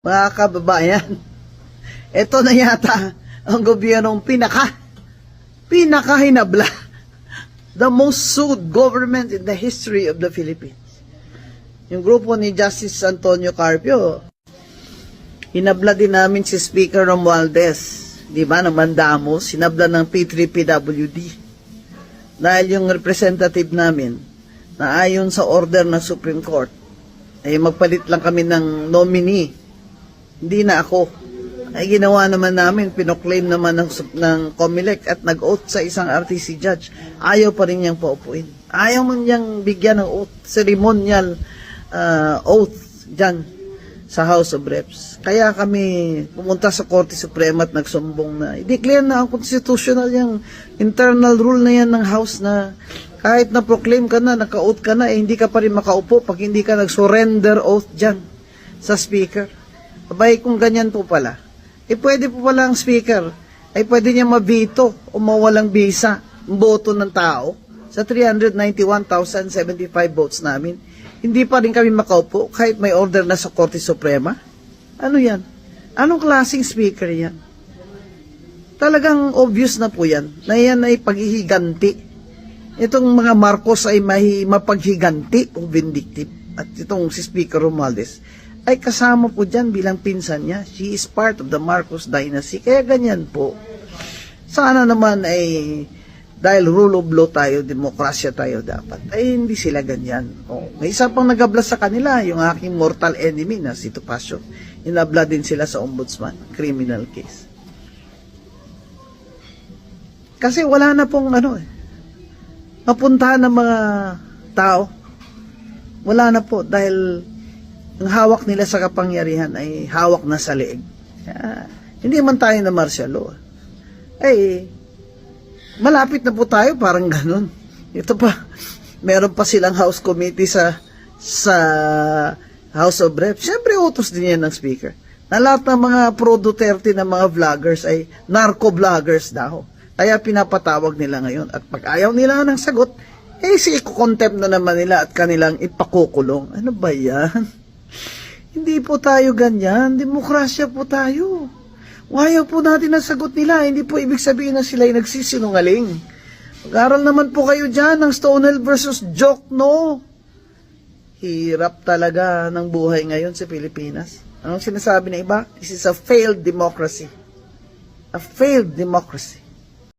Mga kababayan, ito na yata ang gobyernong pinakahinabla. The most sued government in the history of the Philippines. Yung grupo ni Justice Antonio Carpio, hinabla din namin si Speaker Romualdez. Di ba, ng Mandamos, hinabla ng P3PWD. Dahil yung representative namin, na ayon sa order ng Supreme Court, ay magpalit lang kami ng nominee. Hindi na ako. Ay ginawa naman namin, pinoclaim naman ng COMELEC at nag-oath sa isang RTC judge. Ayaw pa rin niyang paupuin. Ayaw man niyang bigyan ng oath, ceremonial oath dyan sa House of Reps. Kaya kami pumunta sa Korte Suprema at nagsumbong na i-declare na ang constitutional yung internal rule na yan ng House na kahit na-proclaim ka na, naka-oath ka na, hindi ka pa rin makaupo pag hindi ka nag-surrender oath dyan sa Speaker. Abay, kung ganyan po pala, pwede po pala ang Speaker, pwede niya mabito o mawalang bisa ang boto ng tao sa 391,075 votes namin. Hindi pa rin kami makaupo kahit may order na sa Korte Suprema. Ano yan? Anong klaseng Speaker yan? Talagang obvious na po yan, na yan ay paghihiganti. Itong mga Marcos ay mapaghiganti o vindictive. At itong si Speaker Romualdez ay kasama po dyan bilang pinsan niya. She is part of the Marcos dynasty. Kaya ganyan po. Sana naman ay dahil rule of law tayo, demokrasya tayo dapat, ay hindi sila ganyan. May isa pang nagabla sa kanila, yung aking mortal enemy na si Topacio. Inabla din sila sa ombudsman, criminal case. Kasi wala na pong mapuntahan ng mga tao. Wala na po dahil ang hawak nila sa kapangyarihan ay hawak na sa leeg. Hindi man tayo na martial law. Malapit na po tayo, parang ganun. Ito pa, meron pa silang House Committee sa House of Reps. Siyempre, utos din yan ng Speaker. Na lahat ng mga pro-Duterte na mga vloggers ay narco-vloggers daw. Kaya pinapatawag nila ngayon. At pag ayaw nila ng sagot, iko-contempt na naman nila at kanilang ipakukulong. Ano ba yan? Hindi po tayo ganyan. Demokrasya po tayo. Ayaw po natin ang sagot nila. Hindi po ibig sabihin na sila ay nagsisinungaling. Mag-aral naman po kayo dyan ng Stonewall versus Jokno. Hirap talaga ng buhay ngayon sa Pilipinas. Anong sinasabi ng iba? This is a failed democracy. A failed democracy.